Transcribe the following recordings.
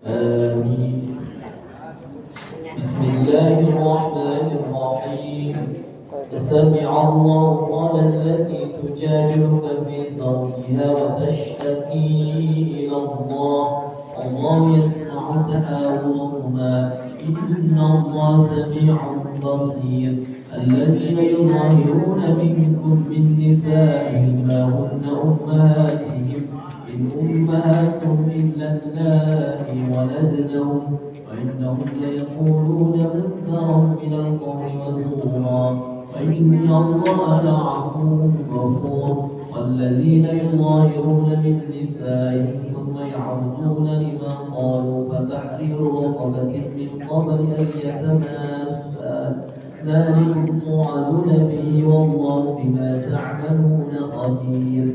آمين. بسم الله الرحمن الرحيم. سمع الله قول التي تجادلك في زوجها وتشتكي إلى الله والله يسمع تحاوركما إن الله سميع بصير. الذين يظاهرون منكم من نسائهم ما هن أمهاتهم إن أمهاتهم إلا اللائي ولدنهم وإنهم ليقولون منكرا من القول وزورا وإن الله لعفو غفور. والذين يظاهرون من نسائهم ثم يعودون لما قالوا فتحرير رقبة من قبل أن يتماسا ذلكم توعدون به والله بما تعملون خبير.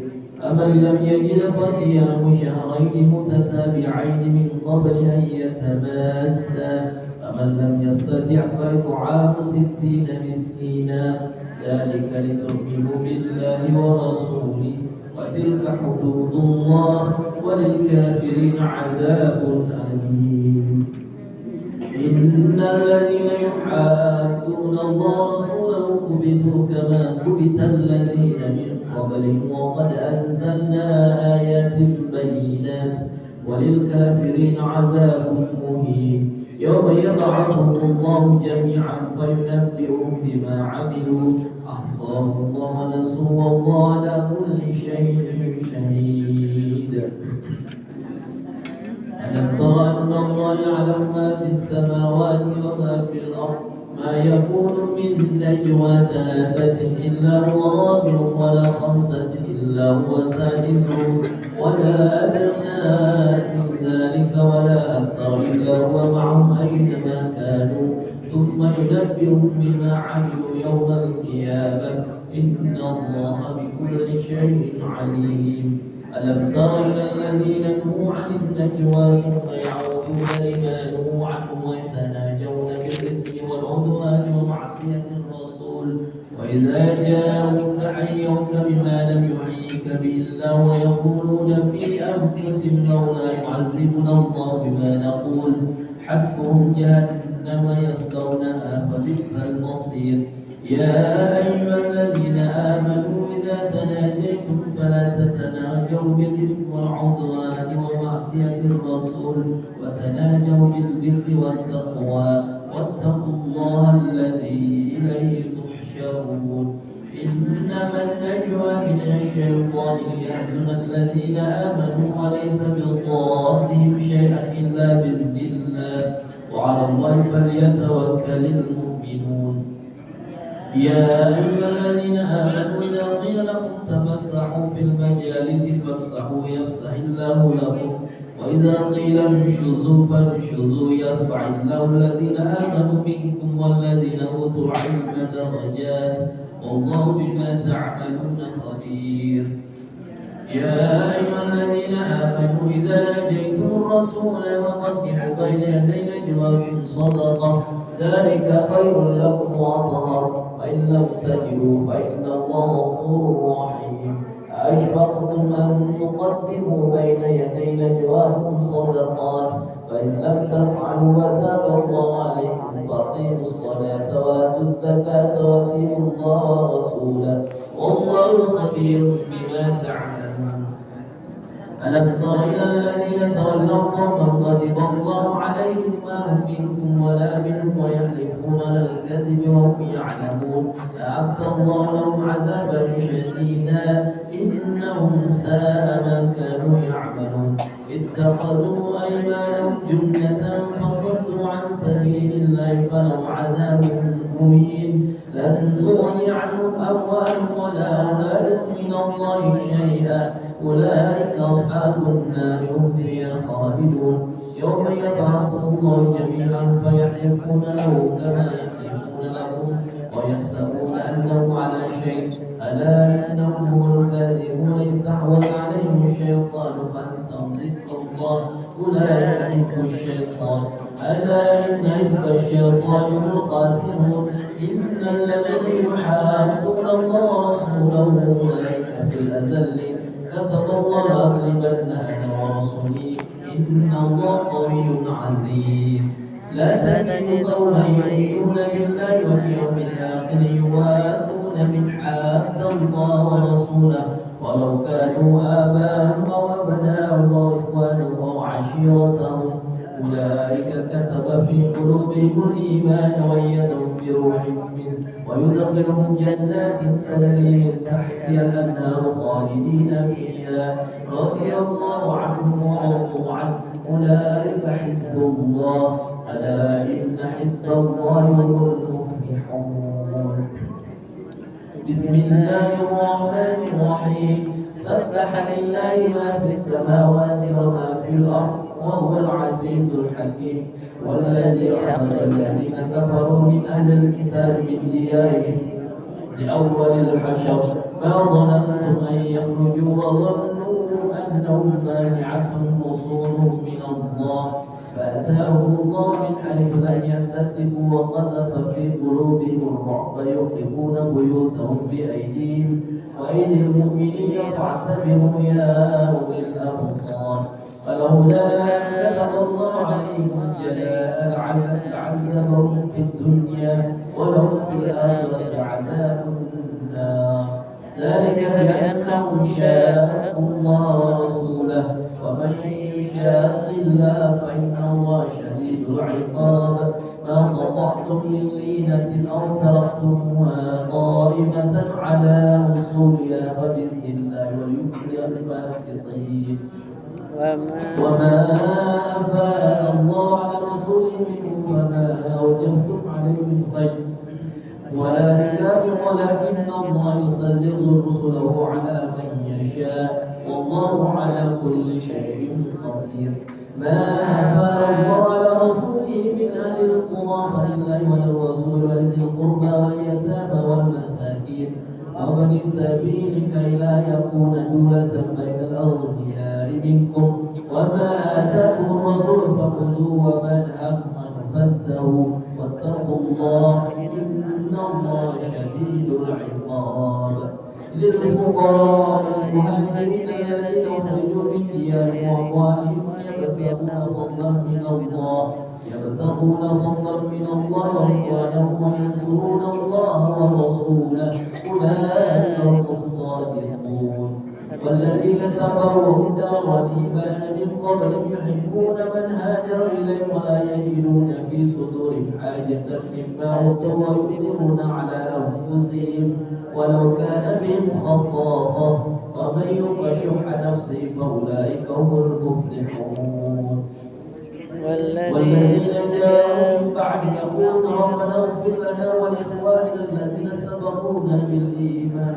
فمن لم يجد فصيام شهرين متتابعين من قبل أن يتماسا فمن لم يستطع فإطعام 60 مسكينا ذلك لتؤمنوا بالله ورسوله وتلك حدود الله وللكافرين عذاب أليم. إن الذين يحادون الله ورسوله كبتوا كما كبت الذين من قبلهم وقد أنزلنا آيات بينات وللكافرين عذاب مهين. يوم يبعثهم الله جميعا فينبئهم بما عملوا أحصاه الله ونسوه والله على كل شيء شهيد. ألم تر أن الله يعلم ما في السماوات وما في الأرض ما يكون من نجوى ثلاثة إلا هو رابعهم ولا خمسة إلا هو سادسهم ولا أدنى من ذلك ولا أكثر إلا هو معهم أينما كانوا ثم ينبئهم بما عملوا يوم القيامة إن الله بكل شيء عليم. ألم تر إلى الذين نهوا عن النجوى ثم يعودون لما نهوا عنه ويتناجون بالإثم والعدوان ومعصية الرسول وإذا جاءوك حيوك بما لم يحييك به الله ويقولون في أنفسهم لولا يعذبنا الله بما نقول حسبهم جهنم يصلونها فبئس المصير. يا أيها الذين آمنوا إذا تناجيتم فلا تتناجوا بالإثم والعدوان ومعصية الرسول وتناجوا بالبر والتقوى واتقوا الله الذي إليه تحشرون. إنما النجوى من الشيطان ليحزن الذين آمنوا وليس بضارهم شيئا إلا بإذن الله وعلى الله فليتوكل المؤمنون. يا أيها الذين آمنوا إذا قيل لكم تفسحوا في المجالس فافسحوا يفسح الله لكم وإذا قيل انشزوا فانشزوا يرفع الله الذين آمنوا منكم والذين أوتوا العلم درجات والله بما تعملون خبير. يا أيها الذين آمنوا إذا ناجيتم الرسول فقدموا بين يدي نجواكم صدقة ذلك خير لكم وأطهر وإن لم تجدوا فإن الله غفور رحيم. أأشفقتم أن تقدموا بين يدي نجواكم صدقات فإن لم تفعلوا وتاب الله عليكم فأقيموا الصلاة وآتوا الزكاة وأطيعوا الله ورسوله والله خبير بما تعملون. ألم تر إلى الذين تولوا قوما غضب الله عليهم ما هم منكم ولا منهم ويحلفون على الكذب وهم يعلمون أعد الله لهم عذابا شديدا إنهم ساء ما كانوا يعملون. اتخذوا أيمانهم جنة فصدوا عن سبيل الله فلهم عذاب مهين لن تغني عنهم أموالهم ولا أولادهم من الله شيئا أولئك أصحاب النار هم فيها خالدون. يوم يبعثهم الله جميعا فيحلفون له كما يحلفون لكم ويحسبون أنهم على شيء ألا إنهم هم الكاذبون. استحوذ عليهم الشيطان فأنساهم ذكر الله أولئك حزب الشيطان ألا إن حزب الشيطان هم الخاسرون. إن الذين يحادون الله ورسوله أولئك في الأذلين كتب الله لأغلبن أنا ورسلي إن الله قوي عزيز لا تجد قوما يؤمنون بالله واليوم الآخر يوادون من حاد الله ورسوله ولو كانوا آباءهم أو أبناءهم أو إخوانهم أو عشيرتهم أولئك كتب في قلوبهم الإيمان وأيدهم بروح منه ويدخلهم جنات تجري من تحتها الأنهار خالدين فيها رضي الله عنهم ورضوا عنه أولئك حزب الله ألا إن حزب الله هم المفلحون. بسم الله الرحمن الرحيم سبح لله ما في السماوات وما في الأرض وهو العزيز الحكيم والذي أخرج الذين كفروا من أهل الكتاب من ديارهم لأول الحشر ما ظننتم أن يخرجوا وظنوا أنهم مانعتهم حصونهم من الله فأتاهم الله من حيث لم يحتسبوا وقذف في قلوبهم الرعب يخربون بيوتهم بأيديهم وأيدي المؤمنين فاعتبروا يا أولي الأبصار فلولا كتب الله عليهم الجلاء لعذبهم في الدنيا ولهم في الآخرة عذاب النار ذلك بأنهم شاقوا الله ورسوله ومن يشاق الله فإن الله شديد العقاب ما قطعتم من لينة أو تركتموها قائمة على أصولها فبإذن الله وليخزي الفاسقين وما أفاء الله على رسوله منهم فما أوجبتم عليه من خير ولا كتاب ولكن الله يسلط رسله على من يشاء والله على كل شيء قدير ما أفاء الله على رسوله من أهل القرى فلله وللرسول ولذي القربى واليتامى والمساكين ومن السبيل كي لا يكون دولة بين الأغنياء منكم وما آتاكم الرسول فخذوه وما نهاكم عنه فانتهوا واتقوا الله إن الله شديد العقاب للفقراء المهاجرين الذين أخرجوا من ديارهم وأموالهم يبتغون فضلا من الله ورضوانه وينصرون الله ورسوله أولئك هم الصادقون والذين كفروا دار الإيمان من قبل يحبون من هاجر إليهم ولا يجدون في صدورهم حاجة مما أوتوا ويؤثرون على أنفسهم ولو كان بهم خصاصة ومن يوق شح نفسه فأولئك هم المفلحون والذين جاءوا من بعد يقولون ربنا اغفر لنا ولإخواننا الذين سبقونا بالإيمان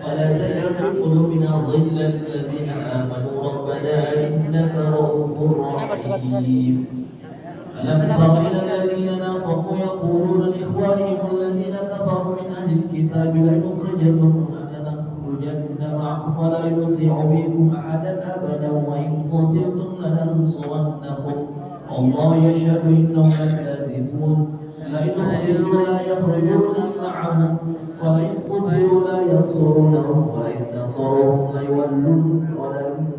ولا تجعل في قلوبنا غلا للذين آمنوا ربنا إنك رؤوف رحيم ألم تر إلى الذين نافقوا يقولون لإخوانهم الذين كفروا من أهل الكتاب لئن أخرجتم لنخرجن معكم ولا يطيع بكم أحدا أبدا وإن قتلتم لننصرنكم والله يشهد إنهم لكاذبون لئن أخرجوا لا يخرجون معهم وإن قتلوا لا ينصرونهم وإن نصروهم ليولون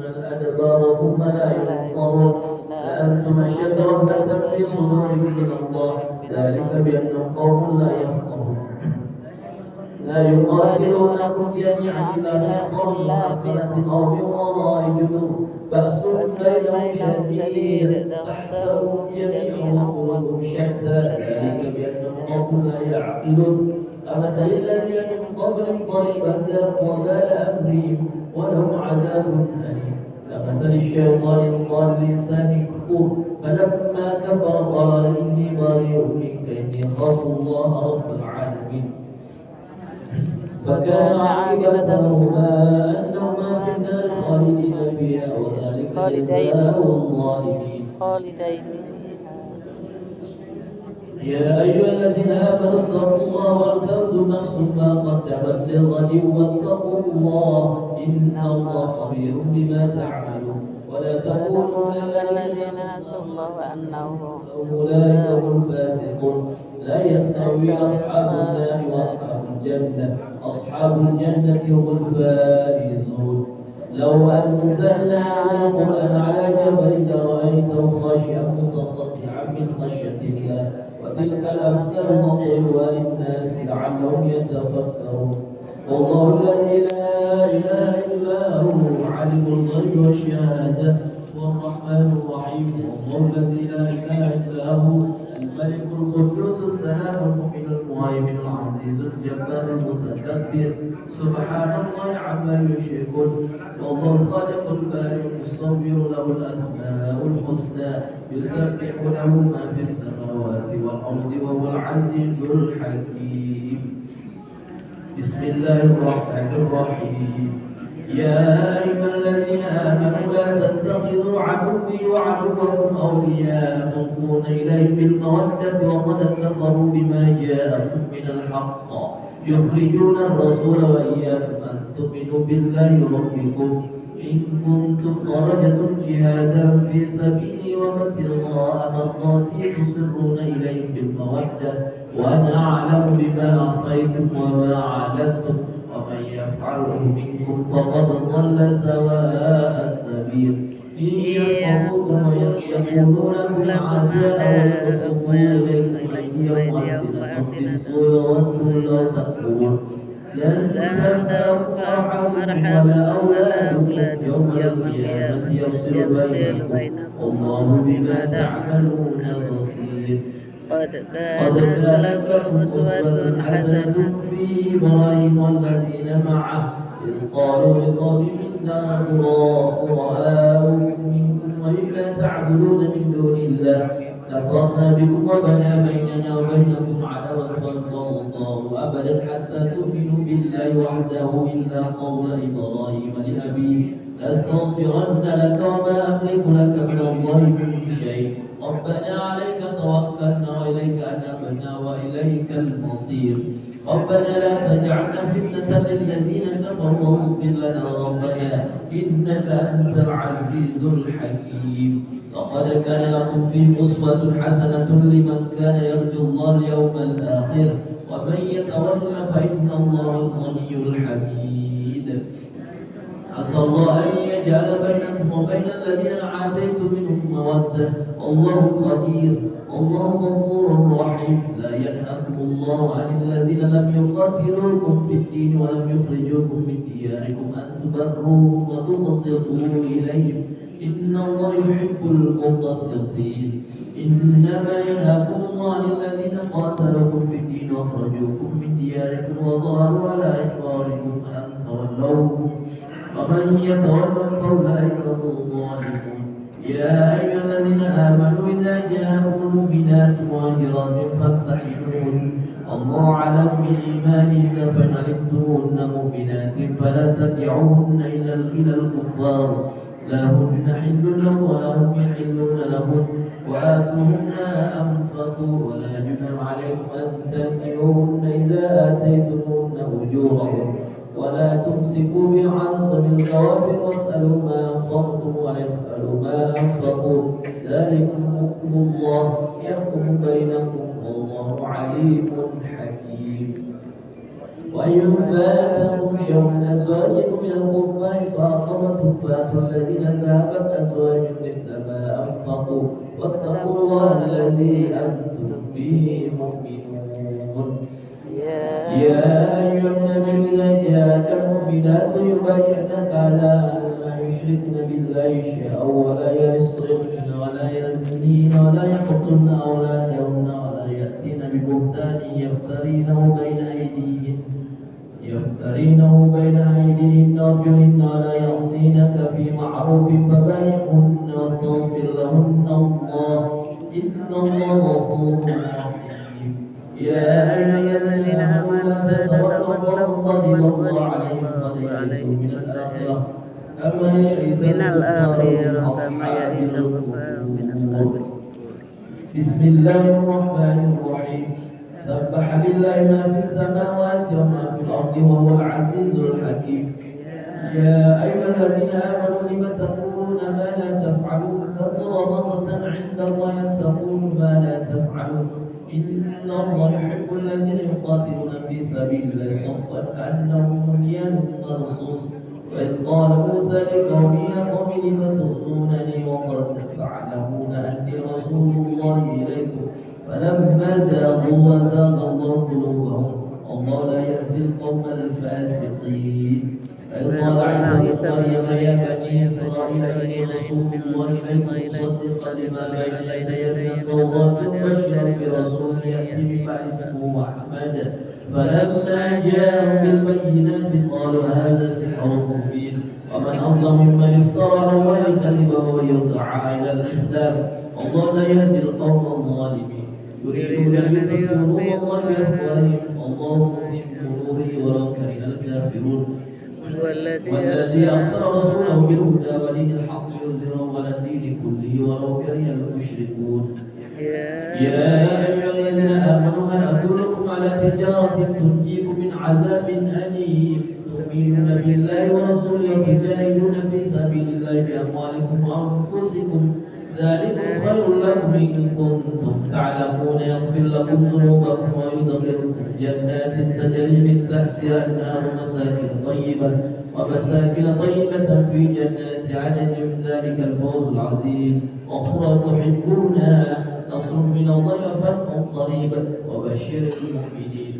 الأدبار ثم لا ينصرون لأنتم أشد رهبة في صدورهم من الله ذلك بأنهم قوم لا يفقهون لا يقاتلونكم جميعا إلا في قرى حصنة أو من وراء جدور بأس بينهم شديد تحسبهم جميعا وهم شتى ذلك بأنهم قوم لا يعقلون كمثل الذين من قبلهم قريبا ذاقوا وبال أمرهم ولهم عذاب أليم كمثل الشيطان قال الإنسان كفور فلما كفر قال إني بريء منك إني أخاف الله رب العالمين فكان عاقبتهما أنهما في النار خالدين فيها وذلك جزاء الظالمين يا أيها الذين آمنوا اتقوا الله ولتنظر نفس ما قدمت لغد واتقوا الله إن الله خبير بما تعملون ولا تكونوا كالذين نسوا الله وأنهم أولئك هم الفاسقون لا يستوي أصحاب النار وأصحاب الجنة أصحاب الجنة هم الفائزون لو أنزلنا على القرآن على جبل لرأيته خاشعا متصدعا من خشية الله وتلك الأمثال نضربها للناس لعلهم يتفكرون والله الذي لا إله إلا هو عالم الغيب والشهادة هو الرحمن الرحيم والله الذي لا إله إلا هو الملك القدوس السلام المؤمن المهيمن العزيز الجبار المتكبر سبحان الله عما يشركون والله الخالق البارئ المصور له الأسماء الحسنى يسبح له ما في السماوات والأرض وهو العزيز الحكيم بسم الله الرحمن الرحيم يا أيها الذين آمنوا لا تتخذوا عدوي وعدوكم أولياء تلقون إليهم بالمودة وقد كفروا بما جاءكم من الحق يخرجون الرسول وإياكم أن تؤمنوا بالله ربكم إن كنتم خرجتم جهادا في سبيلي وابتغاء مرضاتي تصرون إليهم بالمودة وأنا أعلم بما أخفيتم وما أعلنتم ومن يفعله منكم فقد ضل سواء السبيل إن يرفضوكم يقولون لكم عداء ويبسطون إليكم أيديهم وألسنتهم بالسوء وودوا لو تكفرون لن تنفعكم أرحامكم ولا أولادكم يوم القيامة يفصل بينكم والله بما تعملون بصير قد كانت لكم أسوة حسنة في إبراهيم والذين معه إذ قالوا لقومهم إنا براء منكم ومما تعبدون من دون الله كفرنا بكم وبدا بيننا وبينكم عداوة والبغضاء أبدا حتى تؤمنوا بالله وحده إلا قول إبراهيم لأبيه لأستغفرن لك وما أملك لك من الله من شيء ربنا عليك توكلنا وإليك أنبنا وإليك المصير ربنا لا تجعلنا فتنة للذين كفروا واغفر لنا ربنا إنك أنت العزيز الحكيم لقد كان لكم فيهم أسوة حسنة لمن كان يرجو الله اليوم الآخر ومن يتولى فإن الله الغني الحميد عسى الله أن يجعل بينكم وبين الذين عاديتم منهم مودة والله قدير والله غفور رحيم لا ينهاكم الله عن الذين لم يقاتلوكم في الدين ولم يخرجوكم من دياركم أن تبروهم وتقسطوا إليهم إن الله يحب المقسطين إنما ينهاكم الله عن الذين قاتلوكم في الدين وأخرجوكم من دياركم وظهروا على إقراركم أن تولوهم ومن يتولوا فأولئك هم الظالمون يا أيها الذين آمنوا إذا جاءكم المؤمنات مهاجرات فامتحنوهن الله أعلم بإيمانهن فإن علمتموهن مؤمنات فلا ترجعوهن إلى الكفار لا هن حل لهم ولا هم يحلون لهن وآتوهن ما أنفقوا ولا جناح عليكم أن تنكحوهن إذا آتيتموهن أجورهن ولا تمسكوا بعصم الكوافر واسألوا ما أنفقتم ويسألوا ما أنفقوا ذلكم حكم الله يحكم بينكم والله عليم حكيم وإن فاتكم شيء من أزواجكم من الكفار فأقرتم فاتوا الذين ذهبت أزواجهم مثل ما أنفقوا واتقوا الله الذي أنتم به مؤمنون يا أيها النبي إذا جاءك المؤمنات يبايعنك على أن لا يشركن بالله شيئا ولا يسرقن ولا يزنين ولا يقتلن أولادهن ولا يأتين ببهتان يفترينه بين أيديهن وأرجلهن ولا يعصينك في معروف فبايعهن واستغفر لهن الله إن الله غفور رحيم يا أيها الذين آمنوا لا تتولوا غضب الله عليهم قد يئسوا من الآخرة كما يئس الكفار من الآخرة بسم الله الرحمن الرحيم سبح لله ما في السماوات وما في الأرض وهو العزيز الحكيم يا أيها الذين آمنوا لم تقولون ما لا تفعلون كبر مقتا عند الله أن تقولوا ما لا تفعلون إن الله يحب الذين يقاتلون في سبيل الله صفا كأنهم بنيان مرصوص وإذ قال موسى لقومه يا قوم لم تؤذونني وقد تعلمون أني رسول الله إليكم فلما زاغوا وزاغ الله قلوبهم والله لا يهدي القوم الفاسقين. وإذ قال عيسى ابن مريم يا بني إسرائيل إني رسول الله إليكم مصدقا لما بين يدي من التوراة ومبشرا برسول يأتي من بعد اسمه أحمد. فلما جاءهم بالبينات قالوا هذا سحر مبين ومن أظلم ممن افترى على الله الكذب ويدعى إلى الإسلام والله لا يهدي القوم الظالمين. يريدون أن يطفئوا نور الله بأفواههم والله متم نوره ولو كره الكافرون. والذي أرسل رسوله بالهدى ودين الحق ليظهره على الدين كله ولو كره المشركون. يا أيها الذين آمنوا هل أدلكم على تجارة تنجيكم من عذاب أليم تؤمنون بالله ورسوله وتجاهدون في سبيل الله بأموالكم وأنفسكم ذلكم خير لكم إن كنتم تعلمون يغفر لكم ذنوبكم ويدخلكم جنات تجري من تحتها الأنهار ومساكن طيبة في جنات عدن ذلك الفوز العظيم. أخرى تحبونها نصر من الله وفتح قريب وبشر المؤمنين.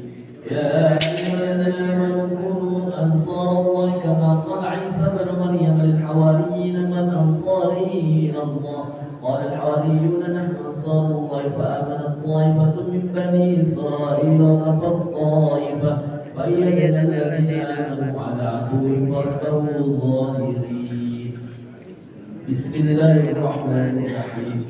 يا أيها الذين آمنوا كونوا أنصار الله كما قال عيسى بن مريم للحواريين من أنصاري إلى الله قال الحواريون نحن أنصار الله فآمنت طائفة من بني إسرائيل وكفرت طائفة فأيدنا الذين آمنوا على عدوهم فاصبروا ظاهرين. بسم الله الرحمن الرحيم.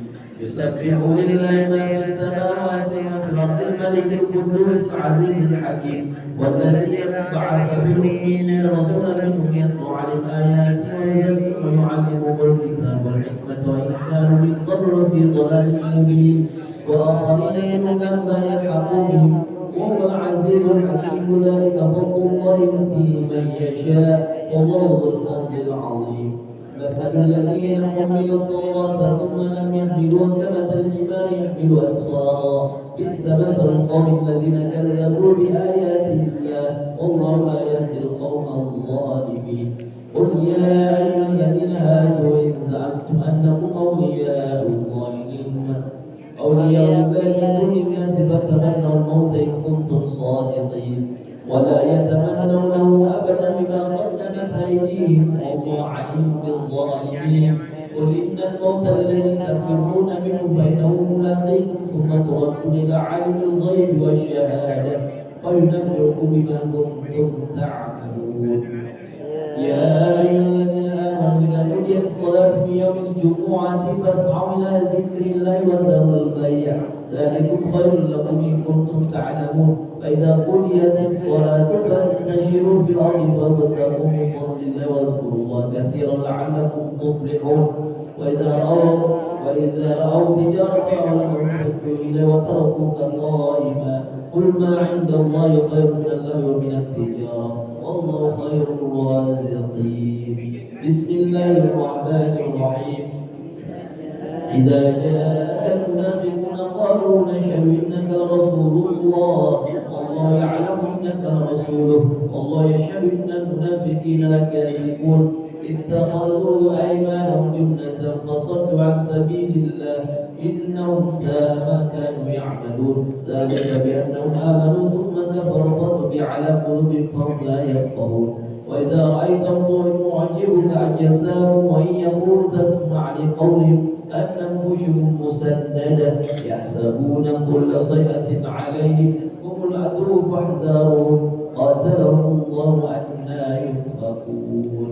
يسبح لله ما في السماوات وما في الأرض الملك القدوس العزيز الحكيم والذي بعث في الأميين رسولا منهم يتلو عليهم آياته ويزكيهم ويعلمهم الكتاب والحكمة وإن كانوا من قبل في ضلال مبين وآخرين منهم ما يلحقوا بهم وهو العزيز الحكيم ذلك فضل الله يؤتيه من يشاء والله ذو الفضل العظيم. مثل الذين حملوا التوراة ثم لم يحملوها كمثل الحمار يحمل أسفارا بئس مثل القوم الذين كذبوا بآيات الله والله لا يهدي القوم الظالمين. قل يا أيها الذين هادوا إن زعمتم أنكم أولياء الله أولياء الله من دون الناس فتمنوا الموت إن كنتم صادقين ولا يتمنونه أبدا بما قدمت أيديهم والله عليم بالظالمين. قل إن الموت الذي تفرون منه فإنه ملاقيكم ثم تردون إلى عالم الغيب والشهادة فينبئكم بما كنتم تعملون. يا أيها الذين آمنوا إذا نودي للصلاة في يوم الجمعة فاسعوا إلى ذكر الله وذروا البيع ذلكم خير لكم إن كنتم تعلمون. فإذا قضيت الصلاة فانتشروا في الأرض وابتغوا من فضل الله واذكروا الله كثيرا لعلكم تفلحون. وإذا رأوا تجارة أو لهوا انفضوا إليه وتركوك قائما قل ما عند الله خير من اللهو ومن التجارة والله خير الرازقين. بسم الله الرحمن الرحيم. إذا جاءك المنافقون قالوا نشهد إنك لرسول الله والله يعلم إنك لرسوله والله يشهد إن المنافقين لكاذبون اتخذوا أيمانهم جنة فصدوا عن سبيل الله إنهم ساء ما كانوا يعملون. ذلك بأنهم آمنوا ثم كفروا فطبع على قلوبهم فهم لا يفقهون. وإذا رأيتهم معجبك أجسامهم وإن يقولوا تسمع لقولهم كأنهم خشب مسندة يحسبون كل صيحة عليهم هم العدو فاحذرهم قاتلهم الله أنى يؤفكون.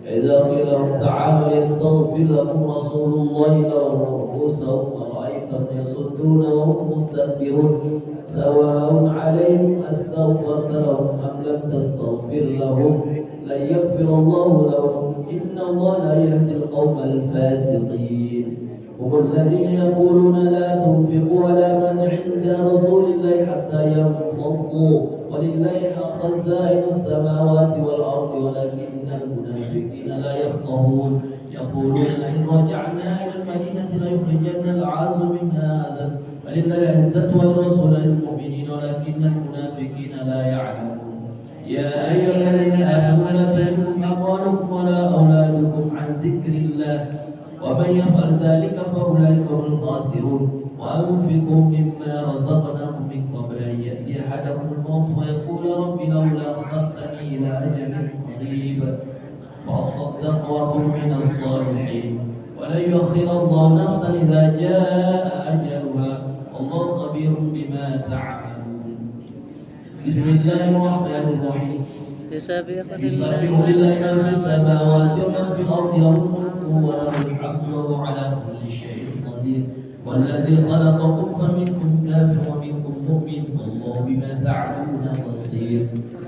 إذا قيل لهم تعالوا يستغفر لكم رسول الله لووا رؤوسهم ورأيتهم يصدون وهم مستكبرون سواء عليهم أستغفرت لهم أم لم تستغفر لهم لن يغفر الله لهم إن الله لا يهدي القوم الفاسقين. هم الذين يقولون لا تنفقوا على من عند رسول الله حتى ينفضوا ولله خزائن السماوات والأرض ولكن المنافقين لا يفقهون. يقولون لئن رجعنا إلى المدينة ليخرجن الأعز منها أذى ولله العزة والرسول للمؤمنين ولكن المنافقين لا يعلمون. يا أيها الذين آمنوا لا تلهكم أموالكم ولا أولادكم عن ذكر الله ومن يفعل ذلك فأولئك هم الخاسرون وأنفقوا مما رزقناكم من قبل أن يأتي أحدكم الموت ويقول رب لولا أخرتني إلى أجل قريب فأصدق وأكن من الصالحين ولن يؤخر الله نفسا إذا جاء أجلها والله خبير بما تعملون. بسم الله الرحمن الرحيم. يسبح لله ما في السماوات وما في الأرض له الملك وله الحمد وهو على كل شيء قدير والذي خلقكم فمنكم كافر ومنكم مؤمن والله بما تعملون بصير.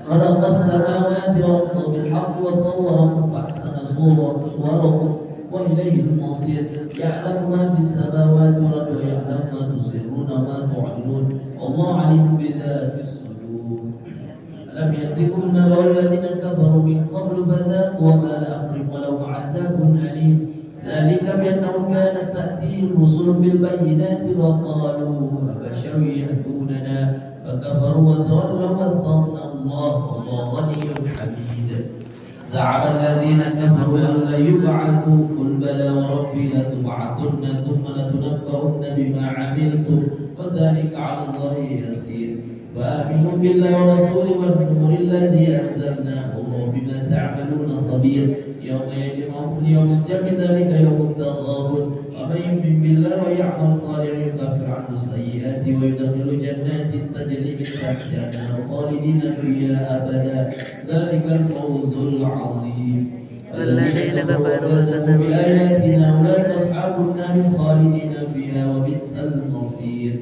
خلق السماوات والأرض بالحق وصوركم فأحسن صوركم وإليه المصير. يعلم ما في السماوات والأرض ويعلم ما تسرون وما تعلنون والله عليم بذات الصدور. ألم يأتكم نبأ الذين كفروا من قبل فذاقوا وبال أمرهم ولهم عذاب أليم. ذلك بأنه كانت تأتيهم الرسل بالبينات وقالوا أبشر يهدوننا فكفروا وتولوا واستغنى الله والله غني حميد. زعم الذين كفروا أن لن يبعثوا قل بلى وربي لتبعثن ثم لتنبؤن بما عملتم وذلك على الله يسير. فآمنوا بالله ورسوله والنور الذي أنزلناه والله بما تعملون خبير. يوم يجمعكم ليوم الجمع ذلك يوم التغابن ومن يؤمن بالله ويعمل صالحا يكفر عنه سيئاته ويدخل جنات تجري من تحتها الأنهار خالدين فيها أبدا ذلك الفوز العظيم. الذين كفروا وكذبوا بآياتنا أولئك أصحاب النار خالدين فيها وبئس المصير.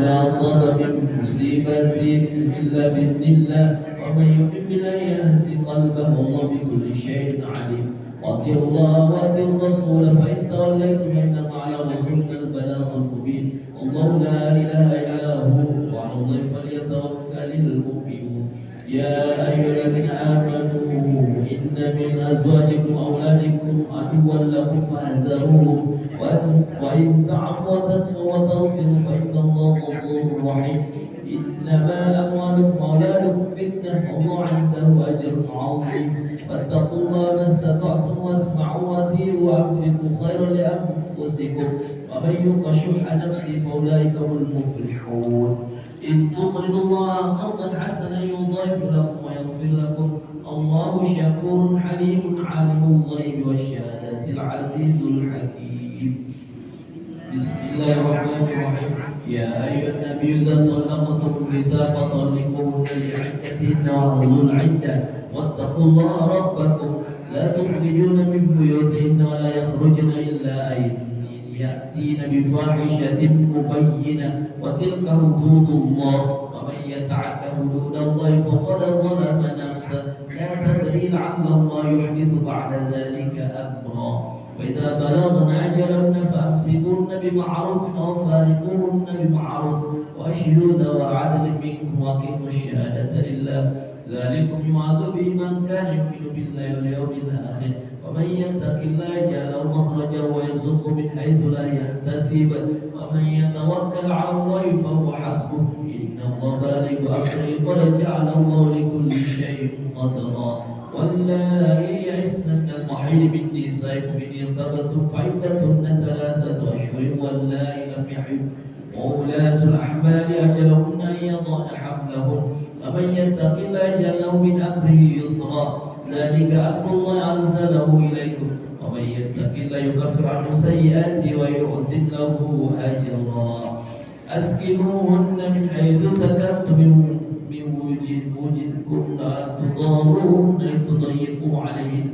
ما أصاب من مصيبة إلا بإذن الله ومن يؤمن بالله يهدي قلبه والله بكل شيء عليم. وأطيعوا الله وأطيعوا الرسول فإن توليتم فإنما على رسولنا البلاغ المبين. الله لا إله إلا هو وعلى الله فليتوكل المؤمنون. يا أيها الذين آمنوا إن من أزواجكم وأولادكم عدوا لكم فاحذروهم وإن تعفوا وتصفوا وتغفروا فإن الله غفور رحيم. إنما أموالكم وأولادكم فتنة والله عنده أجر عظيم. فاتقوا الله ما استطعتم واسمعوا وأطيعوا وأنفقوا خيرا لأنفسكم ومن يوق شح نفسه فأولئك هم المفلحون. إن تقرضوا الله قرضا حسنا يضاعف لكم ويغفر لكم الله شكور حليم عالم الغيب والشهادة العزيز الحكيم. بسم الله الرحمن الرحيم. يا أيها النبي إذا طلقتم النساء فطلقوهن لعدتهن وأحصوا العدة واتقوا الله ربكم لا تخرجون من بيوتهن ولا يخرجن إلا أن يأتين بفاحشة مبينة وتلك حدود الله ومن يتعد حدود الله فقد ظلم نفسه لا تدري لعل الله يحدث بعد ذلك أمرا. وإذا بلغن أجلهن فأمسكوهن بمعروف أو فارقوهن بمعروف وأشهدوا ذوي عدل منكم وأقيموا الشهادة لله ذلكم يوعظ به من كان يؤمن بالله واليوم الآخر ومن يتق الله يجعل له مخرجا ويرزقه من حيث لا يحتسب ومن يتوكل على الله فهو حسبه إن الله بالغ أمره قد جعل الله لكل شيء قدرا. واللائي يئسن من المحيض من نسائكم إن ارتبتم فعدتهن 3 أشهر واللائي لم يحضن وأولاة الأحمال أجلهن أن يضعن حملهن ومن يتق الله يجعل له من أمره يسرا ذلك أمر الله أنزله إليكم ومن يتق الله يكفر عنه سيئاته ويعظم له أجرا. أسكنوهن من حيث سكنتم من وجدكم لا تضاروهن لتضيقوا عليهن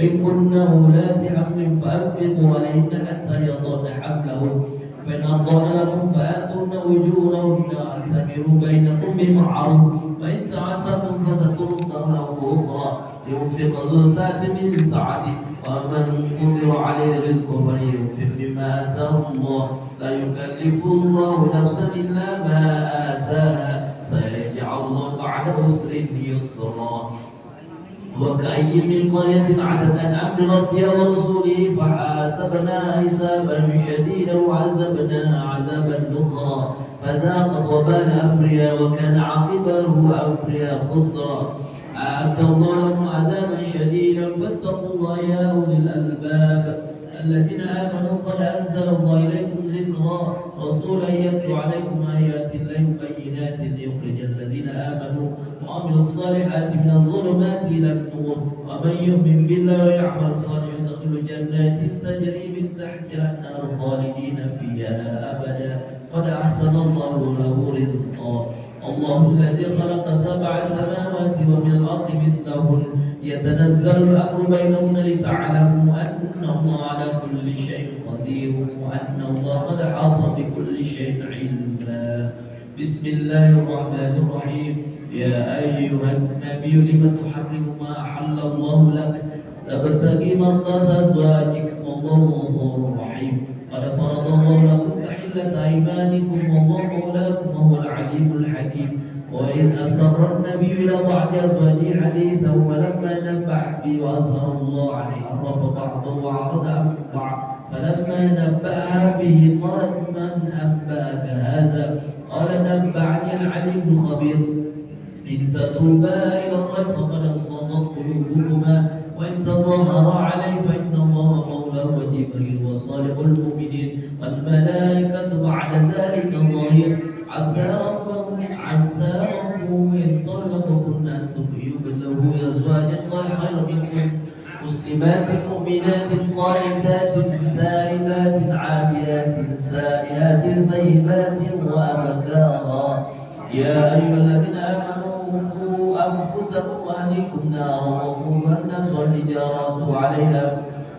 إن كن أولات حمل فأنفقوا عليهن حتى يضعن حملهن فإن أرضعن لكم فآتوهن أجورهن واعتبروا بينكم بمعروف وإن تعسرتم فسترضع له أخرى ينفق ذو سعة من سعته ومن قدر عليه رزقه فلينفق مما آتاه الله لا يكلف الله نفسا إلا ما آتاها سيجعل الله بعد عسر يسرا. وكأي من قرية عتت عن أمر ربها ورسوله فحاسبناها حسابا شديدا وعذبناها عذابا نكرا فذاقت وبال أمرها وكان عاقبته أمرها خسرا. أعد الله لهم عذابا شديدا فاتقوا الله يا أولي الألباب الذين آمنوا قد أنزل الله إليكم ذكرا رسولا يتلو عليكم آيات الله بينات ليخرج الذين آمنوا وعملوا الصالحات من الظلمات إلى النور ومن يؤمن بالله ويعمل صالحا يدخل جنات تجري من تحتها النار خالدين فيها أبدا قد أحسن الله له رزقا الله الذي خلق 7 سماوات ومن الأرض مثلهن يتنزل الأمر بينهن لتعلموا أن الله على كل شيء قدير وأن الله قد أحاط بكل شيء علما. بسم الله الرحمن الرحيم. يا أيها النبي لم تحرم ما أحل الله لك تبتغي مرضات أزواجك والله غفور رحيم. قد فرض الله لكم تحلة أيمانكم والله مولاكم وهو العليم الحكيم. وإذ أسر النبي إلى بعض أزواجه حديثا ولما نبأت به وأظهر الله عليه عرف بعضه وعرض عن بعض فلما نبأها به قالت من أنبأك هذا؟ قال نبأني العليم الخبير. إن تتوبا إلى الله فقد صدقت قلوبكما وإن تظاهرا عليه فإن الله مولاه وجبريل وصالح المؤمنين والملائكة بعد ذلك ظهير. عسى ربه إن طلقكن أن تبدله أزواجا خيرا منكن مسلمات مؤمنات قانتات تائبات عابدات سائحات ثيبات وأبكارا. يا أيها الذين آمنوا قوا أنفسكم وأهليكم نارا وقودها الناس والحجارة عليها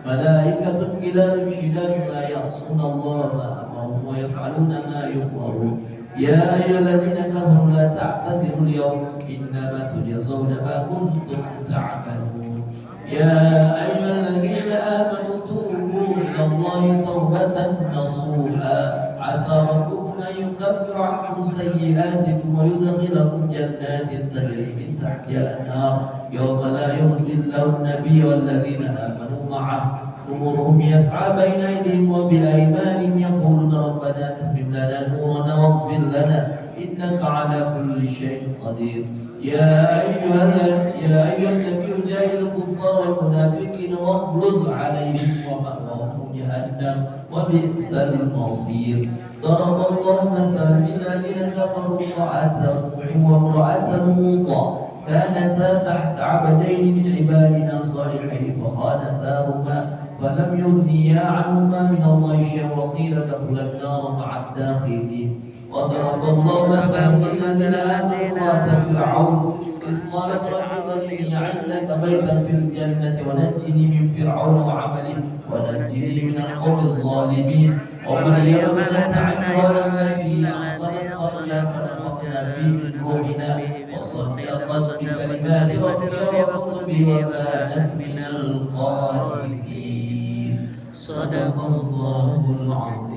ملائكة غلاظ شداد لا يعصون الله ما أمرهم ويفعلون ما يؤمرون. يا أيها الذين كفروا لا تعتذروا اليوم إنما تجزون ما كنتم تعملون. يا أيها الذين آمنوا توبوا إلى الله توبة نصوحا عسى ربكم أن يكفر عنكم سيئاتكم ويدخلكم جنات تجري من تحتها الأنهار يوم لا يخزي الله النبي والذين آمنوا معه نورهم يسعى بين أيديهم وبأيمانهم يقولون ربنا اتمم لنا نورنا واغفر لنا إنك على كل شيء قدير. يا أيها النبي جاهد الكفار والمنافقين واغلظ عليهم ومأواهم جهنم وبئس المصير. ضرب الله مثلا للذين كفروا امرأة نوح وامرأة لوط كانتا تحت عبدين من عبادنا صالحين فخانتاهما فلم يغنيا عنهما من الله شيئا وقيل ادخلا النار مع الداخلين. وضرب الله مثلا للذين آمنوا امرأة فرعون إذ قالت رب ابني عندك بيتا في الجنة ونجني من فرعون وعمله ونجني من القوم الظالمين. ومريم ابنة عمران التي أحصنت فرجها فنفخنا فيه من روحنا وصدقت بكلمات ربها وكتبه وكانت من القانتين. صدق الله العظيم.